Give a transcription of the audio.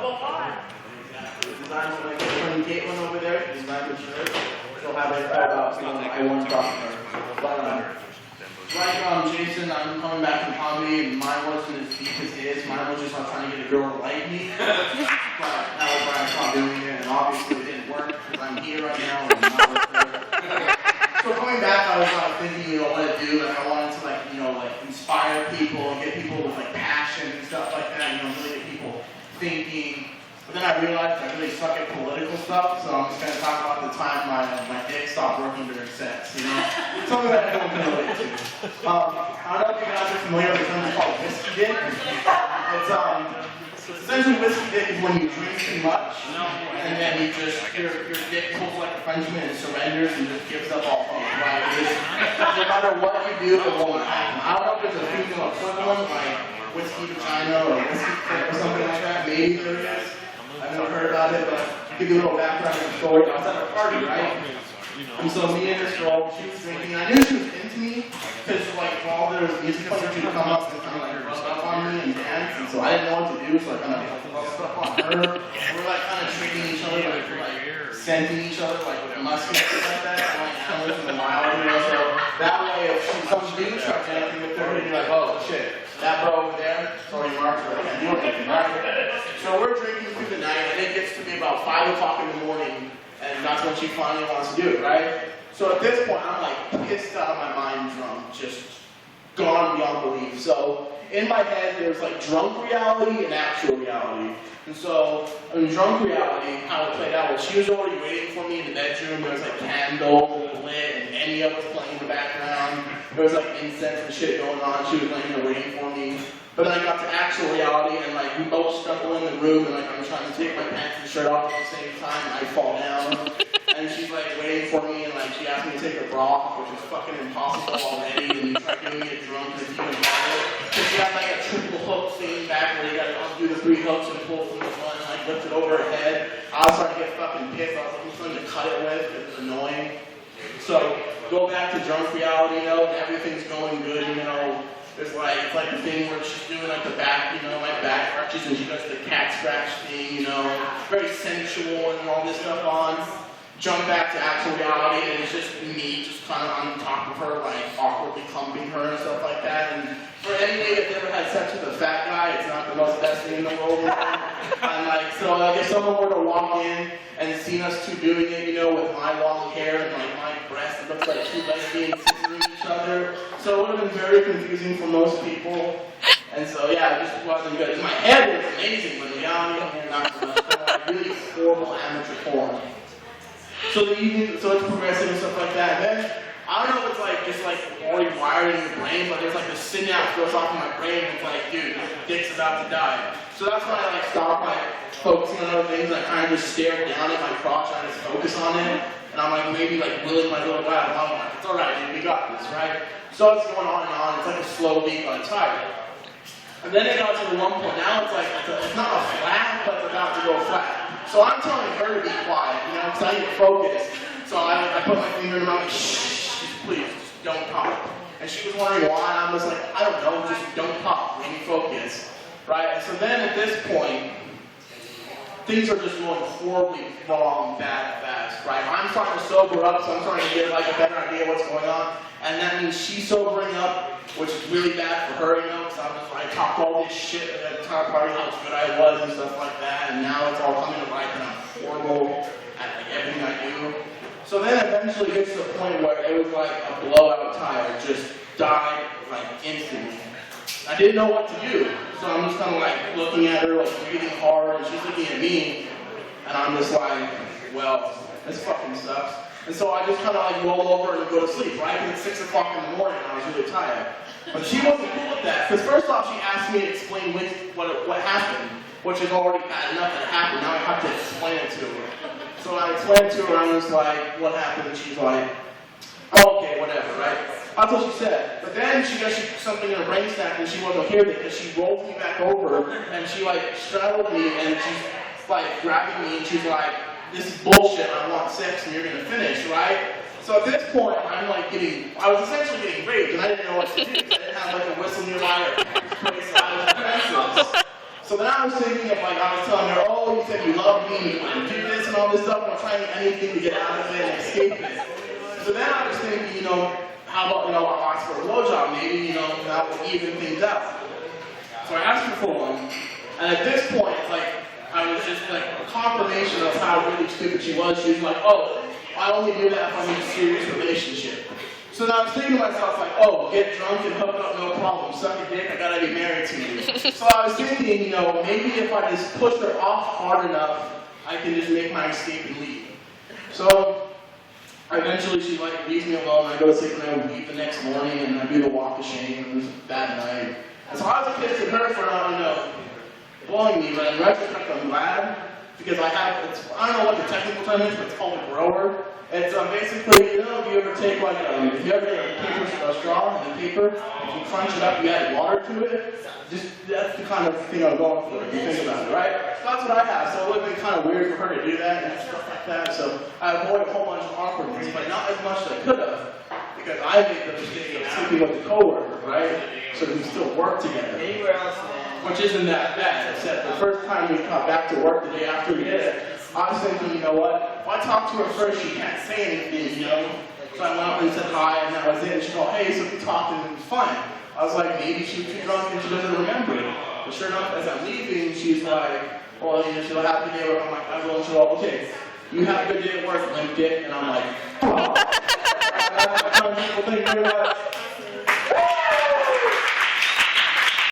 Designed when I get one over there, designed the shirt. She'll have it about, I want to talk to her. But, like Jason, I'm coming back from comedy, and mine wasn't as deep as his. Mine was just like trying to get a girl to like me. But that was why I stopped doing it, and obviously it didn't work because I'm here right now and I'm not with her. So coming back, I was thinking, what to do. Like I wanted to inspire people and get people with passion and stuff like that. Really get people thinking. But then I realized I really suck at political stuff, so I'm just going to talk about the time my dick stopped working during sex, Something that everyone can relate to. I don't know if you guys are familiar with something called whiskey dick. It's essentially whiskey dick is when you drink too much, and then your dick pulls like a Frenchman and surrenders and just gives up all hope, right? No matter what you do, it won't happen. I don't know if there's a female equivalent, like whiskey vagina or whiskey dick or something like that. Maybe there is. I've never heard about it, but to give you a little background of the story, I was at a party, right? And so me and this girl, she was drinking. I knew she was into me because while there was music playing, she would come up and kind of rub up on me and dance. And so I didn't know what to do, so I kind of rub stuff on her. And we're kind of treating each other scenting each other with musk and stuff like that. Kind of in the wild, So that way, if some dude starts dancing with her, you'd be like, oh shit, that bro over there, sorry, Mark, I can't do anything, right? So we're drinking through the night, and it gets to be about 5 o'clock in the morning, and that's when she finally wants to do it, right? So at this point, I'm pissed out of my mind drunk, just gone beyond belief. So in my head, there's drunk reality and actual reality. And so in drunk reality, how it played out was she was already waiting for me in the bedroom. There was candles lit, and Enya was playing in the background. There was incense and shit going on. She was laying there waiting for me. But then I got to actual reality, and we both stumble in the room, and I'm trying to take my pants and shirt off at the same time, and I fall down. And she's waiting for me, and she asked me to take her bra off, which is fucking impossible already. And you try getting me drunk, and it's even harder. Because she had a triple hook thing back where you gotta undo the 3 hooks and pull from the front and lift it over her head. I was starting to get fucking pissed. I was looking for something to cut it with. It was annoying. So go back to drunk reality, and everything's going good, It's like the thing where she's doing the back, back arches, and she does the cat scratch thing, very sensual and all this stuff on. Jump back to actual reality, and it's just me just kind of on top of her, awkwardly humping her and stuff like that. And for anybody that's ever had sex with a fat guy, it's not the most best thing in the world. And so if someone were to walk in and seen us two doing it, with my long hair and my breasts, it looks like 2 lesbians scissoring each other. So it would have been very confusing for most people. And so yeah, it just wasn't good. In my head it was amazing, but in reality, not so much. Really horrible amateur porn. So the evening, so it's progressive and stuff like that. And then I don't know if it's just already wired in your brain, but there's this synapse goes off in my brain, and it's dude, dick's about to die. So that's when I stop focusing on other things. I kind of just stare down at my crotch and I just focus on it. And I'm maybe willing my little guy along. It's alright, dude, we got this, right? So it's going on and on. It's a slow leak on tired. And then it got to the one point. Now it's not a flat, but it's about to go flat. So I'm telling her to be quiet, because I need to focus. So I put my finger in her mouth, shh, please, just don't talk. And she was wondering why, and I'm just I don't know, just don't talk, let me focus, right? And so then at this point, things are just going horribly wrong, bad, fast, right? I'm starting to sober up, so I'm starting to get a better idea of what's going on. And that means she's sobering up, which is really bad for her, because I talked all this shit at the entire party, how good I was and stuff like that, and now it's all coming to light, and I'm horrible at everything I do. So then eventually it gets to the point where it was a blowout tire, just died instantly. I didn't know what to do, so I'm just kind of looking at her, breathing hard, and she's looking at me, and I'm just well, this fucking sucks. And so I just kind of roll over and go to sleep, right? Because it's 6 o'clock in the morning and I was really tired. But she wasn't cool with that, because first off she asked me to explain what happened, which is already bad enough that it happened. Now I have to explain it to her. So I explained it to her, and I was what happened? And she's oh, okay, whatever, right? That's what she said. But then she got something in her brain stack, and she wasn't okay with it, because she rolled me back over, and she straddled me, and she's grabbing me, and she's this is bullshit, I want sex, and you're gonna finish, right? So at this point, I was essentially getting raped, and I didn't know what to do, because I didn't have a whistle nearby or a place, so I was defenseless. So then I was thinking of like, I was telling her, oh, you said you love me, you want to do this and all this stuff, and I'm trying anything to get out of it and escape it. So then I was thinking, how about, I'll ask for a blowjob, maybe, that will even things out. So I asked her for one, and at this point, like, I was just like a confirmation of how really stupid she was. She was like, oh, I only do that if I'm in a serious relationship. So then I was thinking to myself, like, oh, get drunk and hook up, no problem. Suck a dick, I gotta be married to you. So I was thinking, maybe if I just push her off hard enough, I can just make my escape and leave. So eventually she like leaves me alone, I go to sleep and I leave the next morning and I do the walk of shame and it was a bad night. And so I was pissed at her for not, blowing me, but in retrospect I'm glad because I don't know what the technical term is, but it's called a grower. It's basically, if you ever take like, if you ever get a paper straw and a paper, if you crunch it up, you add water to it, that's the kind of thing I'm going for, if you think about it, right? So that's what I have, so it would have been kind of weird for her to do that and stuff like that, so I avoid a whole bunch of awkwardness, but not as much as I could have, because I made the mistake of sleeping with a coworker, right? So we still work together. Anywhere else, which isn't that bad, except the first time we got back to work the day after we did it, I was thinking, you know what, if I talk to her first, she can't say anything, So I went up and said hi, and that was it, and she go, hey, so we talked and it was fine. I was like, maybe she was too drunk and she doesn't remember it. But sure enough, as I'm leaving, she's like, well, she'll have a good day at work. I'm like, I'm going to, okay, you have a good day at work, limp dick, and I'm like, oh. Thank you very much.